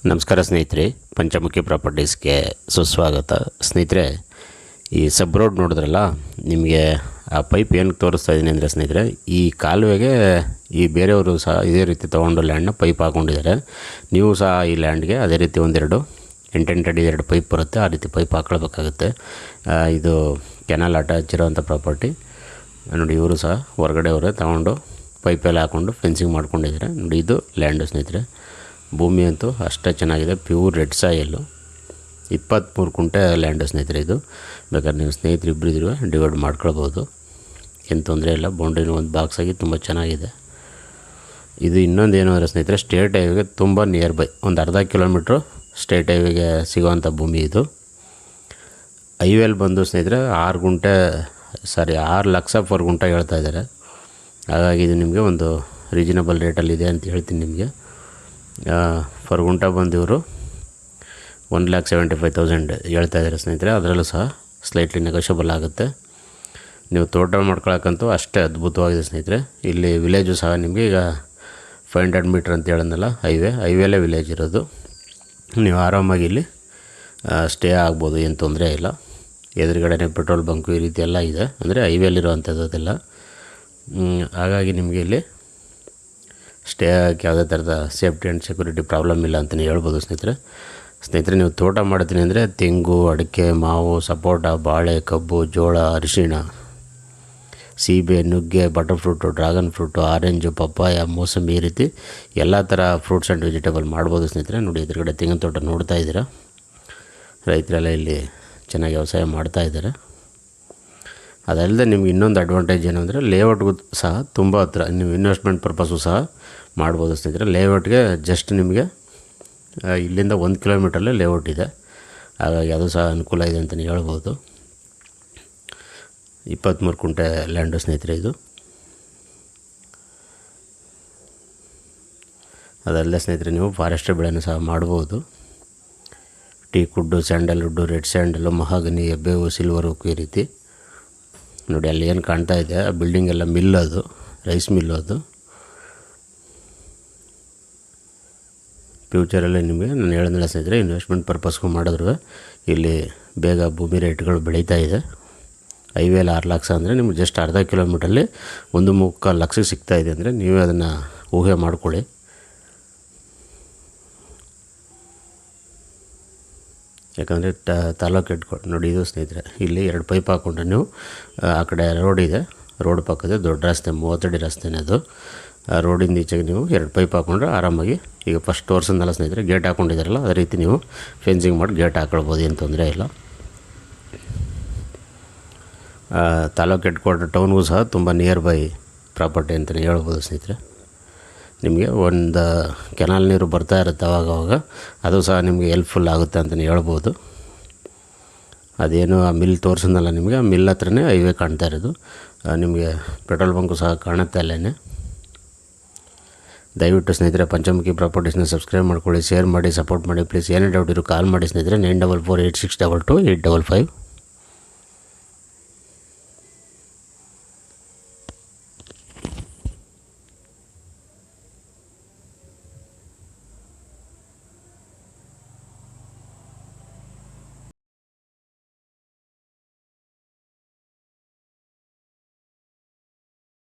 ನಮಸ್ಕಾರ ಸ್ನೇಹಿತರೆ, ಪಂಚಮುಖಿ ಪ್ರಾಪರ್ಟೀಸ್ಗೆ ಸುಸ್ವಾಗತ. ಸ್ನೇಹಿತರೆ, ಈ ಸಬ್ ರೋಡ್ ನೋಡಿದ್ರಲ್ಲ, ನಿಮಗೆ ಆ ಪೈಪ್ ಏನಕ್ಕೆ ತೋರಿಸ್ತಾ ಇದ್ದೀನಿ ಅಂದರೆ ಸ್ನೇಹಿತರೆ, ಈ ಕಾಲುವೆಗೆ ಈ ಬೇರೆಯವರು ಸಹ ಇದೇ ರೀತಿ ತೊಗೊಂಡು ಲ್ಯಾಂಡ್ನ ಪೈಪ್ ಹಾಕ್ಕೊಂಡಿದ್ದಾರೆ. ನೀವು ಸಹ ಈ ಲ್ಯಾಂಡ್ಗೆ ಅದೇ ರೀತಿ ಒಂದೆರಡು ಎಂಟೆಂಟಡಿ ಎರಡು ಪೈಪ್ ಬರುತ್ತೆ, ಆ ರೀತಿ ಪೈಪ್ ಹಾಕ್ಕೊಳ್ಬೇಕಾಗುತ್ತೆ. ಇದು ಕೆನಾಲ್ ಅಟ್ಯಾಚ್ ಇರೋವಂಥ ಪ್ರಾಪರ್ಟಿ ನೋಡಿ. ಇವರು ಸಹ ಹೊರಗಡೆ ಅವರೇ ತೊಗೊಂಡು ಪೈಪೆಲ್ಲ ಹಾಕ್ಕೊಂಡು ಫೆನ್ಸಿಂಗ್ ಮಾಡ್ಕೊಂಡಿದ್ದಾರೆ ನೋಡಿ. ಇದು ಲ್ಯಾಂಡು ಸ್ನೇಹಿತರೆ. ಭೂಮಿ ಅಂತೂ ಅಷ್ಟೇ ಚೆನ್ನಾಗಿದೆ, ಪ್ಯೂರ್ ರೆಡ್ ಸಾಯಿಲ್ಲು. 23 ಕುಂಟೆ ಲ್ಯಾಂಡು ಸ್ನೇಹಿತರೆ. ಇದು ಬೇಕಾದ್ರೆ ನೀವು ಸ್ನೇಹಿತರು ಇಬ್ಬರಿದ್ರು ಡಿವೈಡ್ ಮಾಡ್ಕೊಳ್ಬೋದು, ಏನು ತೊಂದರೆ ಇಲ್ಲ. ಬೌಂಡ್ರಿನೂ ಒಂದು ಬಾಕ್ಸ್ ಆಗಿ ತುಂಬ ಚೆನ್ನಾಗಿದೆ. ಇದು ಇನ್ನೊಂದು ಏನು ಅಂದರೆ ಸ್ನೇಹಿತರೆ, ಸ್ಟೇಟ್ ಹೈವೇಗೆ ತುಂಬ ನಿಯರ್ ಬೈ, ಒಂದು ಅರ್ಧ ಕಿಲೋಮೀಟ್ರು ಸ್ಟೇಟ್ ಹೈವೇಗೆ ಸಿಗೋವಂಥ ಭೂಮಿ ಇದು. ಹೈವೇಲಿ ಬಂದು ಸ್ನೇಹಿತರೆ 6 ಲಕ್ಷ ಪರ್ ಗುಂಟ ಹೇಳ್ತಾ ಇದ್ದಾರೆ. ಹಾಗಾಗಿ ಇದು ನಿಮಗೆ ಒಂದು ರೀಸನಬಲ್ ರೇಟಲ್ಲಿದೆ ಅಂತ ಹೇಳ್ತೀನಿ ನಿಮಗೆ. ಪರ್ ಗುಂಟ ಬಂದು ಇವರು 1,75,000 ಹೇಳ್ತಾ ಇದ್ದಾರೆ ಸ್ನೇಹಿತರೆ. ಅದರಲ್ಲೂ ಸಹ ಸ್ಲೈಟ್ಲಿ ನೆಗೋಷಿಯಬಲ್ ಆಗುತ್ತೆ. ನೀವು ತೋಟ ಮಾಡ್ಕೊಳಕ್ಕಂತೂ ಅಷ್ಟೇ ಅದ್ಭುತವಾಗಿದೆ ಸ್ನೇಹಿತರೆ. ಇಲ್ಲಿ ವಿಲೇಜು ಸಹ ನಿಮಗೆ ಈಗ 500 ಮೀಟ್ರ್ ಅಂತ ಹೇಳಿದ್ನಲ್ಲ, ಹೈವೇಲೇ ವಿಲೇಜ್ ಇರೋದು. ನೀವು ಆರಾಮಾಗಿ ಇಲ್ಲಿ ಸ್ಟೇ ಆಗ್ಬೋದು, ಏನು ತೊಂದರೆ ಇಲ್ಲ. ಎದುರುಗಡೆನೇ ಪೆಟ್ರೋಲ್ ಬಂಕು ಈ ರೀತಿ ಎಲ್ಲ ಇದೆ, ಅಂದರೆ ಹೈವೇಲಿರುವಂಥದ್ದು ಅದೆಲ್ಲ. ಹಾಗಾಗಿ ನಿಮಗೆ ಇಲ್ಲಿ ಸ್ಟೇ ಆಗೋಕ್ಕೆ ಯಾವುದೇ ಥರದ ಸೇಫ್ಟಿ ಆ್ಯಂಡ್ ಸೆಕ್ಯೂರಿಟಿ ಪ್ರಾಬ್ಲಮ್ ಇಲ್ಲ ಅಂತಲೇ ಹೇಳ್ಬೋದು ಸ್ನೇಹಿತರೆ. ನೀವು ತೋಟ ಮಾಡ್ತೀನಿ ಅಂದರೆ ತೆಂಗು, ಅಡಿಕೆ, ಮಾವು, ಸಪೋಟ, ಬಾಳೆ, ಕಬ್ಬು, ಜೋಳ, ಅರಿಶಿಣ, ಸೀಬೆ, ನುಗ್ಗೆ, butter fruit, dragon fruit, orange, ಪಪ್ಪಾಯ, ಮೋಸಂಬಿ ಈ ರೀತಿ ಎಲ್ಲ ಥರ ಫ್ರೂಟ್ಸ್ ಆ್ಯಂಡ್ ವೆಜಿಟೇಬಲ್ ಮಾಡ್ಬೋದು ಸ್ನೇಹಿತರೆ. ನೋಡಿ, ಎದುರುಗಡೆ ತೆಂಗಿನ ತೋಟ ನೋಡ್ತಾ ಇದ್ದೀರಾ. ರೈತರೆಲ್ಲ ಇಲ್ಲಿ ಚೆನ್ನಾಗಿ ವ್ಯವಸಾಯ ಮಾಡ್ತಾಯಿದ್ದಾರೆ. ಅದಲ್ಲದೆ ನಿಮ್ಗೆ ಇನ್ನೊಂದು ಅಡ್ವಾಂಟೇಜ್ ಏನು ಅಂದರೆ, ಲೇಔಟ್ಗೂ ಸಹ ತುಂಬ ಹತ್ರ, ನೀವು ಇನ್ವೆಸ್ಟ್ಮೆಂಟ್ ಪರ್ಪಸ್ಸು ಸಹ ಮಾಡ್ಬೋದು ಸ್ನೇಹಿತರೆ. ಲೇಔಟ್ಗೆ ಜಸ್ಟ್ ನಿಮಗೆ ಇಲ್ಲಿಂದ 1 ಕಿಲೋಮೀಟ್ರಲ್ಲೇ ಲೇಔಟ್ ಇದೆ. ಹಾಗಾಗಿ ಅದು ಸಹ ಅನುಕೂಲ ಇದೆ ಅಂತಲೇ ಹೇಳ್ಬೋದು. 23 ಕುಂಟೆ ಲ್ಯಾಂಡು ಸ್ನೇಹಿತರೆ ಇದು. ಅದಲ್ಲದೆ ಸ್ನೇಹಿತರೆ, ನೀವು ಫಾರೆಸ್ಟ್ರಿ ಬೆಳೆನೂ ಸಹ ಮಾಡ್ಬೋದು. Teak wood, sandalwood, red sandal, mahogany, ಎಬ್ಬೇವು, ಸಿಲ್ವರು ಈ ರೀತಿ ನೋಡಿ. ಅಲ್ಲಿ ಏನು ಕಾಣ್ತಾ ಇದೆ ಆ ಬಿಲ್ಡಿಂಗ್ ಎಲ್ಲ ಮಿಲ್, ಅದು ರೈಸ್ ಮಿಲ್ಲು. ಅದು ಫ್ಯೂಚರಲ್ಲಿ ನಿಮಗೆ ನಾನು ಹೇಳಿದ್ನಲ್ಲ ಸ್ನೇಹಿತರೆ, ಇನ್ವೆಸ್ಟ್ಮೆಂಟ್ ಪರ್ಪಸ್ಗೂ ಮಾಡಿದ್ರು ಇಲ್ಲಿ ಬೇಗ ಭೂಮಿ ರೇಟ್ಗಳು ಬೆಳೀತಾ ಇದೆ. ಹೈವೇಲಿ 6 ಲಕ್ಷ ಅಂದರೆ ನಿಮ್ಗೆ ಜಸ್ಟ್ ಅರ್ಧ ಕಿಲೋಮೀಟ್ರಲ್ಲಿ 1.25 ಲಕ್ಷಕ್ಕೆ ಸಿಗ್ತಾಯಿದೆ ಅಂದರೆ ನೀವೇ ಅದನ್ನು ಊಹೆ ಮಾಡ್ಕೊಳ್ಳಿ. ಯಾಕಂದರೆ ತಾಲೂಕು ಹೆಡ್ ನೋಡಿ ಇದು ಸ್ನೇಹಿತರೆ. ಇಲ್ಲಿ 2 ಪೈಪ್ ಹಾಕ್ಕೊಂಡ್ರೆ ನೀವು ಆ ಕಡೆ ರೋಡ್ ಇದೆ, ರೋಡ್ ಪಕ್ಕದ ದೊಡ್ಡ ರಸ್ತೆ, 30 ಅಡಿ ರಸ್ತೆನೇ ಅದು. ರೋಡಿಂದ ಈಚೆಗೆ ನೀವು 2 ಪೈಪ್ ಹಾಕ್ಕೊಂಡ್ರೆ ಆರಾಮಾಗಿ, ಈಗ ಫಸ್ಟ್ ತೋರಿಸಿದ್ನಲ್ಲ ಸ್ನೇಹಿತರೆ, ಗೇಟ್ ಹಾಕ್ಕೊಂಡಿದ್ದಾರಲ್ಲ ಅದೇ ರೀತಿ ನೀವು ಫೆನ್ಸಿಂಗ್ ಮಾಡಿ ಗೇಟ್ ಹಾಕ್ಕೊಳ್ಬೋದು, ಏನು ತೊಂದರೆ ಇಲ್ಲ. ತಾಲೂಕು ಹೆಡ್ ಕ್ವಾರ್ಟರ್ ಟೌನ್ಗೂ ಸಹ ತುಂಬ ನಿಯರ್ ಬೈ ಪ್ರಾಪರ್ಟಿ ಅಂತಲೇ ಹೇಳ್ಬೋದು ಸ್ನೇಹಿತರೆ. ನಿಮಗೆ ಒಂದು ಕೆನಾಲ್ ನೀರು ಬರ್ತಾ ಇರುತ್ತೆ ಅವಾಗವಾಗ, ಅದು ಸಹ ನಿಮಗೆ ಹೆಲ್ಪ್ಫುಲ್ ಆಗುತ್ತೆ ಅಂತಲೇ ಹೇಳ್ಬೋದು. ಅದೇನು ಆ ಮಿಲ್ ತೋರಿಸಿದ್ನಲ್ಲ ನಿಮಗೆ, ಆ ಮಿಲ್ ಹತ್ರನೇ ಹೈವೇ ಕಾಣ್ತಾ ಇರೋದು. ನಿಮಗೆ ಪೆಟ್ರೋಲ್ ಬಂಕು ಸಹ ಕಾಣುತ್ತೆ ಅಲ್ಲೇ. ದಯವಿಟ್ಟು ಸ್ನೇಹಿತರೆ ಪಂಚಮುಖಿ ಪ್ರಾಪರ್ಟೀಸ್ನ ಸಬ್ಸ್ಕ್ರೈಬ್ ಮಾಡ್ಕೊಳ್ಳಿ, ಶೇರ್ ಮಾಡಿ, ಸಪೋರ್ಟ್ ಮಾಡಿ ಪ್ಲೀಸ್. ಏನೇ ಡೌಟ್ ಇರೋ ಕಾಲ್ ಮಾಡಿ ಸ್ನೇಹಿತರೆ. 9448622855